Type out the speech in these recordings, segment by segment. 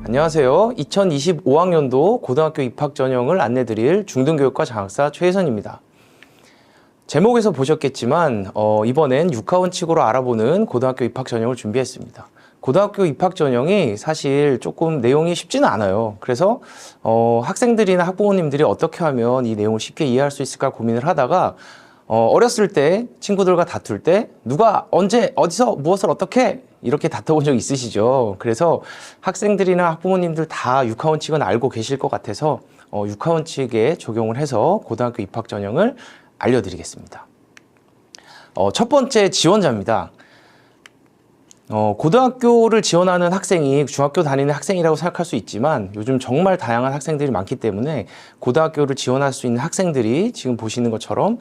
안녕하세요. 2025학년도 고등학교 입학 전형을 안내드릴 중등교육과 장학사 최혜선입니다. 제목에서 보셨겠지만 이번엔 육하원칙으로 알아보는 고등학교 입학 전형을 준비했습니다. 고등학교 입학 전형이 사실 조금 내용이 쉽지는 않아요. 그래서 학생들이나 학부모님들이 어떻게 하면 이 내용을 쉽게 이해할 수 있을까 고민을 하다가 어렸을 때 친구들과 다툴 때 누가 언제 어디서 무엇을 어떻게 이렇게 다퉈본 적 있으시죠? 그래서 학생들이나 학부모님들 다 육하원칙은 알고 계실 것 같아서 육하원칙에 적용을 해서 고등학교 입학 전형을 알려드리겠습니다. 첫 번째 지원자입니다. 고등학교를 지원하는 학생이 중학교 다니는 학생이라고 생각할 수 있지만 요즘 정말 다양한 학생들이 많기 때문에 고등학교를 지원할 수 있는 학생들이 지금 보시는 것처럼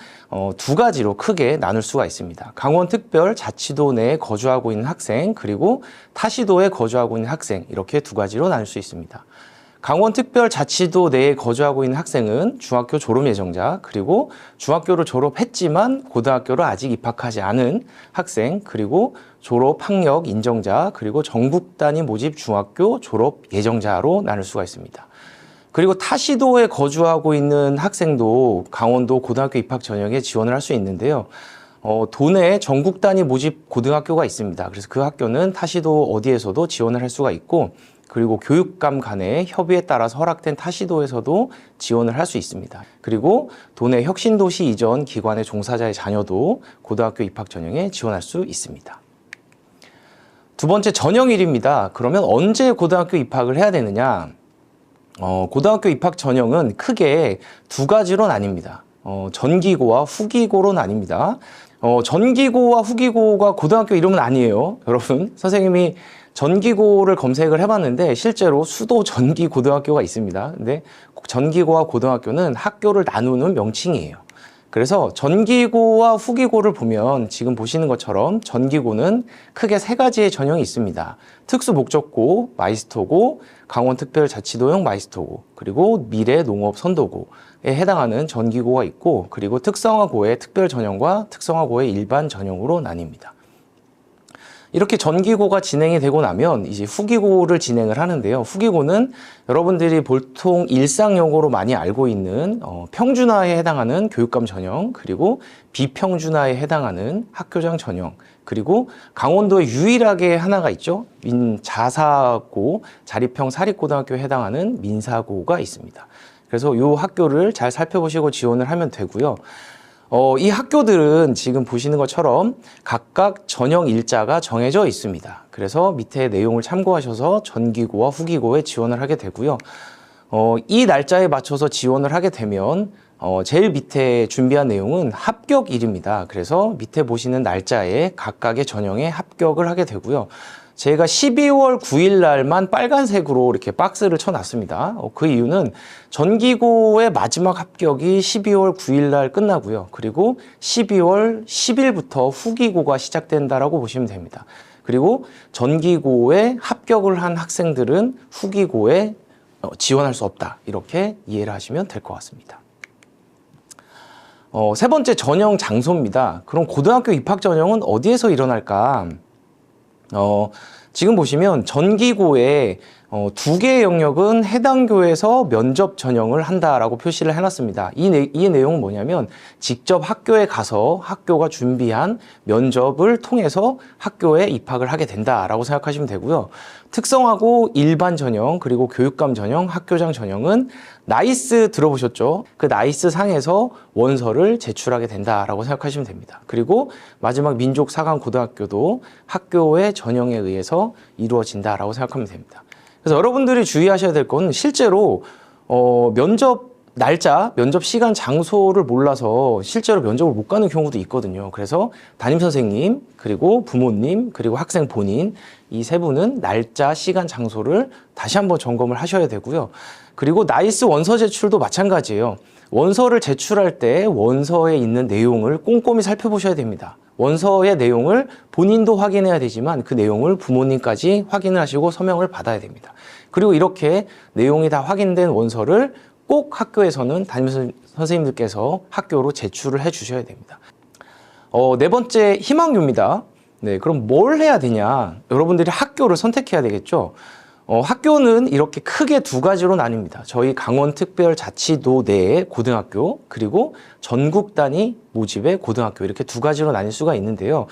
두 가지로 크게 나눌 수가 있습니다. 강원특별자치도 내에 거주하고 있는 학생, 그리고 타시도에 거주하고 있는 학생, 이렇게 두 가지로 나눌 수 있습니다. 강원특별자치도 내에 거주하고 있는 학생은 중학교 졸업 예정자, 그리고 중학교를 졸업했지만 고등학교를 아직 입학하지 않은 학생, 그리고 졸업 학력 인정자, 그리고 전국 단위 모집 중학교 졸업 예정자로 나눌 수가 있습니다. 그리고 타시도에 거주하고 있는 학생도 강원도 고등학교 입학 전형에 지원을 할 수 있는데요. 도내에 전국 단위 모집 고등학교가 있습니다. 그래서 그 학교는 타시도 어디에서도 지원을 할 수가 있고, 그리고 교육감 간의 협의에 따라서 허락된 타시도에서도 지원을 할 수 있습니다. 그리고 도내 혁신도시 이전 기관의 종사자의 자녀도 고등학교 입학 전형에 지원할 수 있습니다. 두 번째, 전형일입니다. 그러면 언제 고등학교 입학을 해야 되느냐? 고등학교 입학 전형은 크게 두 가지로 나뉩니다. 전기고와 후기고로 나뉩니다. 전기고와 후기고가 고등학교 이름은 아니에요. 여러분, 선생님이 전기고를 검색을 해봤는데 실제로 수도 전기고등학교가 있습니다. 근데 전기고와 고등학교는 학교를 나누는 명칭이에요. 그래서 전기고와 후기고를 보면 지금 보시는 것처럼 전기고는 크게 세 가지의 전형이 있습니다. 특수목적고, 마이스터고, 강원특별자치도형 마이스터고, 그리고 미래농업선도고에 해당하는 전기고가 있고, 그리고 특성화고의 특별전형과 특성화고의 일반 전형으로 나뉩니다. 이렇게 전기고가 진행이 되고 나면 이제 후기고를 진행을 하는데요. 후기고는 여러분들이 보통 일상용어로 많이 알고 있는 평준화에 해당하는 교육감 전형, 그리고 비평준화에 해당하는 학교장 전형, 그리고 강원도에 유일하게 하나가 있죠. 자사고, 자립형 사립고등학교에 해당하는 민사고가 있습니다. 그래서 이 학교를 잘 살펴보시고 지원을 하면 되고요. 이 학교들은 지금 보시는 것처럼 각각 전형 일자가 정해져 있습니다. 그래서 밑에 내용을 참고하셔서 전기고와 후기고에 지원을 하게 되고요. 이 날짜에 맞춰서 지원을 하게 되면 제일 밑에 준비한 내용은 합격일입니다. 그래서 밑에 보시는 날짜에 각각의 전형에 합격을 하게 되고요. 제가 12월 9일 날만 빨간색으로 이렇게 박스를 쳐놨습니다. 그 이유는 전기고의 마지막 합격이 12월 9일 날 끝나고요. 그리고 12월 10일부터 후기고가 시작된다라고 보시면 됩니다. 그리고 전기고에 합격을 한 학생들은 후기고에 지원할 수 없다. 이렇게 이해를 하시면 될 것 같습니다. 세 번째, 전형 장소입니다. 그럼 고등학교 입학 전형은 어디에서 일어날까? 지금 보시면 전기고에 두 개의 영역은 해당 교에서 면접 전형을 한다라고 표시를 해놨습니다. 이 내용은 뭐냐면 직접 학교에 가서 학교가 준비한 면접을 통해서 학교에 입학을 하게 된다라고 생각하시면 되고요. 특성화고 일반 전형, 그리고 교육감 전형, 학교장 전형은 나이스 들어보셨죠? 그 나이스 상에서 원서를 제출하게 된다라고 생각하시면 됩니다. 그리고 마지막 민족사관고등학교도 학교의 전형에 의해서 이루어진다라고 생각하면 됩니다. 그래서 여러분들이 주의하셔야 될 건 실제로 면접 날짜, 면접 시간, 장소를 몰라서 실제로 면접을 못 가는 경우도 있거든요. 그래서 담임선생님, 그리고 부모님, 그리고 학생 본인 이 세 분은 날짜, 시간, 장소를 다시 한번 점검을 하셔야 되고요. 그리고 나이스 원서 제출도 마찬가지예요. 원서를 제출할 때 원서에 있는 내용을 꼼꼼히 살펴보셔야 됩니다. 원서의 내용을 본인도 확인해야 되지만 그 내용을 부모님까지 확인을 하시고 서명을 받아야 됩니다. 그리고 이렇게 내용이 다 확인된 원서를 꼭 학교에서는 담임 선생님들께서 학교로 제출을 해 주셔야 됩니다. 네 번째, 희망교입니다. 네, 그럼 뭘 해야 되냐? 여러분들이 학교를 선택해야 되겠죠? 학교는 이렇게 크게 두 가지로 나뉩니다. 저희 강원특별자치도 내의 고등학교, 그리고 전국 단위 모집의 고등학교, 이렇게 두 가지로 나뉠 수가 있는데요.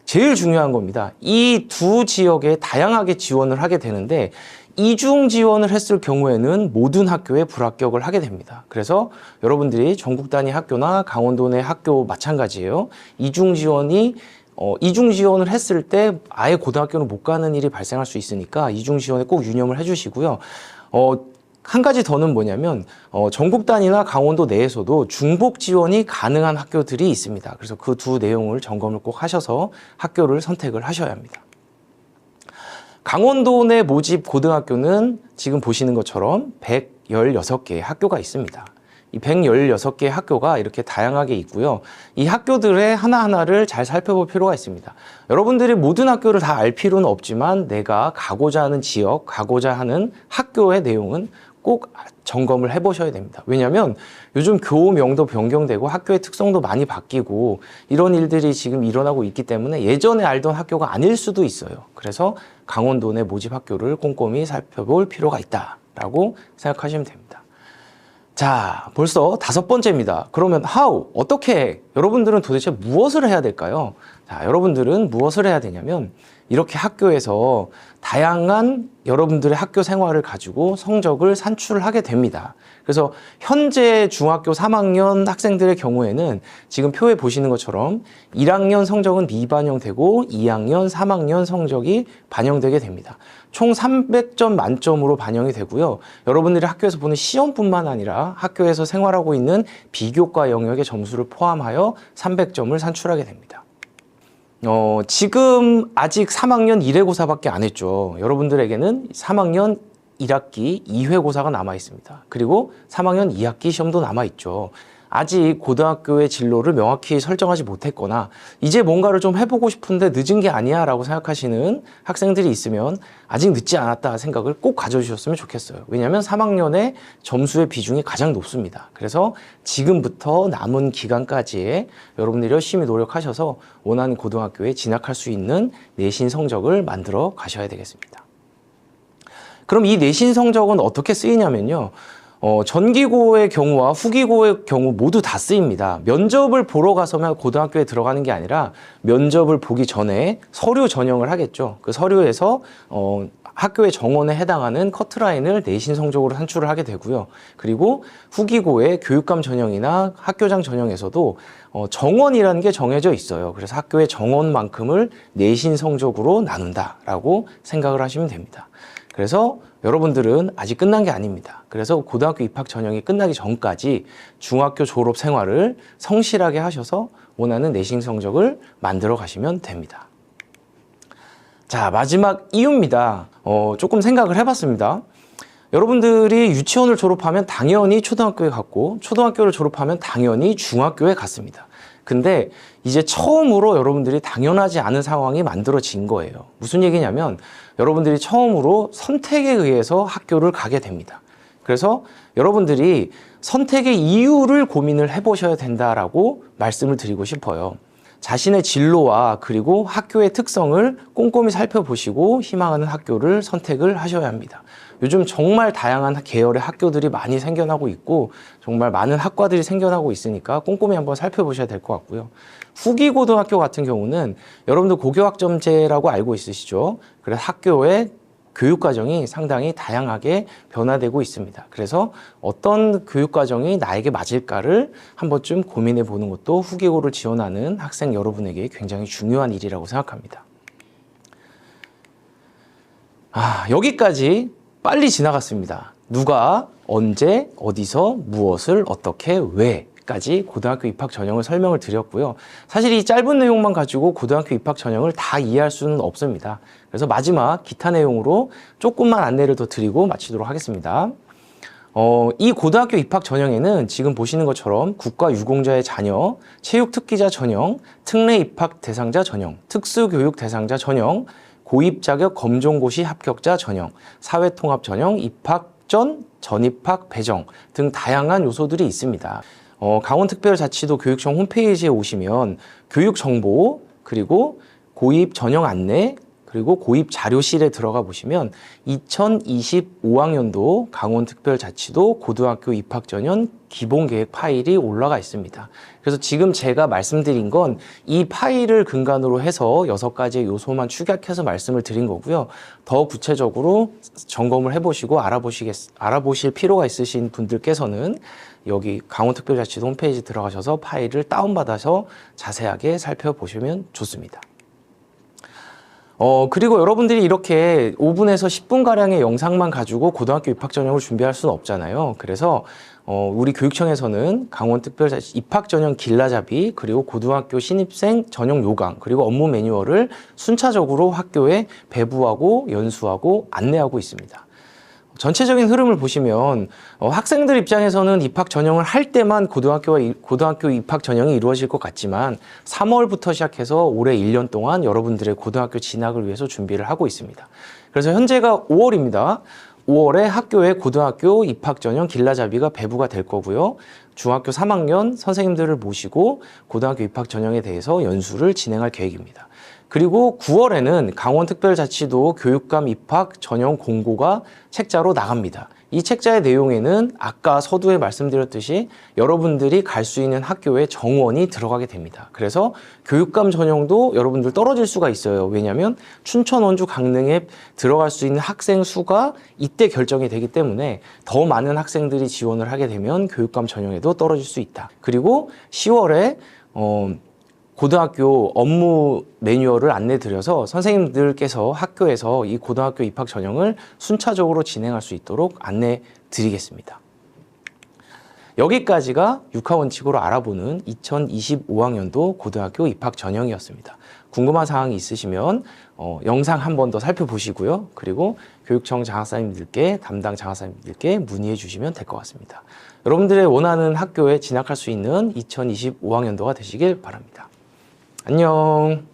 제일 중요한 겁니다. 이 두 지역에 다양하게 지원을 하게 되는데, 이중 지원을 했을 경우에는 모든 학교에 불합격을 하게 됩니다. 그래서 여러분들이 전국 단위 학교나 강원도 내 학교 마찬가지예요. 이중 지원을 했을 때 아예 고등학교는 못 가는 일이 발생할 수 있으니까 이중 지원에 꼭 유념을 해주시고요. 한 가지 더는 뭐냐면 전국 단위나 강원도 내에서도 중복 지원이 가능한 학교들이 있습니다. 그래서 그 두 내용을 점검을 꼭 하셔서 학교를 선택을 하셔야 합니다. 강원도 내 모집 고등학교는 지금 보시는 것처럼 116개의 학교가 있습니다. 이 116개의 학교가 이렇게 다양하게 있고요. 이 학교들의 하나하나를 잘 살펴볼 필요가 있습니다. 여러분들이 모든 학교를 다 알 필요는 없지만 내가 가고자 하는 지역, 가고자 하는 학교의 내용은 꼭 점검을 해보셔야 됩니다. 왜냐하면 요즘 교우명도 변경되고 학교의 특성도 많이 바뀌고 이런 일들이 지금 일어나고 있기 때문에 예전에 알던 학교가 아닐 수도 있어요. 그래서 강원도 내 모집 학교를 꼼꼼히 살펴볼 필요가 있다라고 생각하시면 됩니다. 자, 벌써 5번째입니다. 그러면 어떻게 여러분들은 도대체 무엇을 해야 될까요? 자, 여러분들은 무엇을 해야 되냐면 이렇게 학교에서 다양한 여러분들의 학교 생활을 가지고 성적을 산출하게 됩니다. 그래서 현재 중학교 3학년 학생들의 경우에는 지금 표에 보시는 것처럼 1학년 성적은 미반영되고 2학년, 3학년 성적이 반영되게 됩니다. 총 300점 만점으로 반영이 되고요. 여러분들이 학교에서 보는 시험뿐만 아니라 학교에서 생활하고 있는 비교과 영역의 점수를 포함하여 300점을 산출하게 됩니다. 지금 아직 3학년 1회고사밖에 안 했죠. 여러분들에게는 3학년 1학기 2회고사가 남아 있습니다. 그리고 3학년 2학기 시험도 남아 있죠. 아직 고등학교의 진로를 명확히 설정하지 못했거나 이제 뭔가를 좀 해보고 싶은데 늦은 게 아니야 라고 생각하시는 학생들이 있으면 아직 늦지 않았다 생각을 꼭 가져주셨으면 좋겠어요. 왜냐하면 3학년의 점수의 비중이 가장 높습니다. 그래서 지금부터 남은 기간까지에 여러분들이 열심히 노력하셔서 원하는 고등학교에 진학할 수 있는 내신 성적을 만들어 가셔야 되겠습니다. 그럼 이 내신 성적은 어떻게 쓰이냐면요. 전기고의 경우와 후기고의 경우 모두 다 쓰입니다. 면접을 보러 가서만 고등학교에 들어가는 게 아니라 면접을 보기 전에 서류 전형을 하겠죠. 그 서류에서 학교의 정원에 해당하는 커트라인을 내신 성적으로 산출을 하게 되고요. 그리고 후기고의 교육감 전형이나 학교장 전형에서도 정원이라는 게 정해져 있어요. 그래서 학교의 정원만큼을 내신 성적으로 나눈다라고 생각을 하시면 됩니다. 그래서 여러분들은 아직 끝난 게 아닙니다. 그래서 고등학교 입학 전형이 끝나기 전까지 중학교 졸업 생활을 성실하게 하셔서 원하는 내신 성적을 만들어 가시면 됩니다. 자, 마지막 이유입니다. 조금 생각을 해봤습니다. 여러분들이 유치원을 졸업하면 당연히 초등학교에 갔고 초등학교를 졸업하면 당연히 중학교에 갔습니다. 근데 이제 처음으로 여러분들이 당연하지 않은 상황이 만들어진 거예요. 무슨 얘기냐면 여러분들이 처음으로 선택에 의해서 학교를 가게 됩니다. 그래서 여러분들이 선택의 이유를 고민을 해보셔야 된다라고 말씀을 드리고 싶어요. 자신의 진로와 그리고 학교의 특성을 꼼꼼히 살펴보시고 희망하는 학교를 선택을 하셔야 합니다. 요즘 정말 다양한 계열의 학교들이 많이 생겨나고 있고 정말 많은 학과들이 생겨나고 있으니까 꼼꼼히 한번 살펴보셔야 될 것 같고요. 후기고등학교 같은 경우는 여러분들 고교학점제라고 알고 있으시죠? 그래서 학교의 교육과정이 상당히 다양하게 변화되고 있습니다. 그래서 어떤 교육과정이 나에게 맞을까를 한 번쯤 고민해 보는 것도 후기고를 지원하는 학생 여러분에게 굉장히 중요한 일이라고 생각합니다. 여기까지 빨리 지나갔습니다. 누가, 언제, 어디서, 무엇을, 어떻게, 왜까지 고등학교 입학 전형을 설명을 드렸고요. 사실 이 짧은 내용만 가지고 고등학교 입학 전형을 다 이해할 수는 없습니다. 그래서 마지막 기타 내용으로 조금만 안내를 더 드리고 마치도록 하겠습니다. 이 고등학교 입학 전형에는 지금 보시는 것처럼 국가유공자의 자녀, 체육특기자 전형, 특례 입학 대상자 전형, 특수교육 대상자 전형, 고입자격 검정고시 합격자 전형, 사회통합 전형, 입학 전, 전입학 배정 등 다양한 요소들이 있습니다. 강원특별자치도 교육청 홈페이지에 오시면 교육 정보, 그리고 고입 전형 안내, 그리고 고입 자료실에 들어가 보시면 2025학년도 강원특별자치도 고등학교 입학 전형 기본계획 파일이 올라가 있습니다. 그래서 지금 제가 말씀드린 건 이 파일을 근간으로 해서 6가지의 요소만 축약해서 말씀을 드린 거고요. 더 구체적으로 점검을 해보시고 알아보실 필요가 있으신 분들께서는 여기 강원특별자치도 홈페이지 들어가셔서 파일을 다운받아서 자세하게 살펴보시면 좋습니다. 그리고 여러분들이 이렇게 5분에서 10분가량의 영상만 가지고 고등학교 입학 전형을 준비할 수는 없잖아요. 그래서 우리 교육청에서는 강원특별자치 입학 전형 길라잡이, 그리고 고등학교 신입생 전형 요강, 그리고 업무 매뉴얼을 순차적으로 학교에 배부하고 연수하고 안내하고 있습니다. 전체적인 흐름을 보시면 학생들 입장에서는 입학 전형을 할 때만 고등학교 입학 전형이 이루어질 것 같지만 3월부터 시작해서 올해 1년 동안 여러분들의 고등학교 진학을 위해서 준비를 하고 있습니다. 그래서 현재가 5월입니다. 5월에 학교에 고등학교 입학 전형 길라잡이가 배부가 될 거고요. 중학교 3학년 선생님들을 모시고 고등학교 입학 전형에 대해서 연수를 진행할 계획입니다. 그리고 9월에는 강원특별자치도 교육감 입학 전형 공고가 책자로 나갑니다. 이 책자의 내용에는 아까 서두에 말씀드렸듯이 여러분들이 갈 수 있는 학교의 정원이 들어가게 됩니다. 그래서 교육감 전형도 여러분들 떨어질 수가 있어요. 왜냐하면 춘천, 원주, 강릉에 들어갈 수 있는 학생 수가 이때 결정이 되기 때문에 더 많은 학생들이 지원을 하게 되면 교육감 전형에도 떨어질 수 있다. 그리고 10월에 고등학교 업무 매뉴얼을 안내드려서 선생님들께서 학교에서 이 고등학교 입학 전형을 순차적으로 진행할 수 있도록 안내드리겠습니다. 여기까지가 육하원칙으로 알아보는 2025학년도 고등학교 입학 전형이었습니다. 궁금한 사항이 있으시면 영상 한 번 더 살펴보시고요. 그리고 교육청 장학사님들께, 담당 장학사님들께 문의해 주시면 될 것 같습니다. 여러분들의 원하는 학교에 진학할 수 있는 2025학년도가 되시길 바랍니다. 안녕.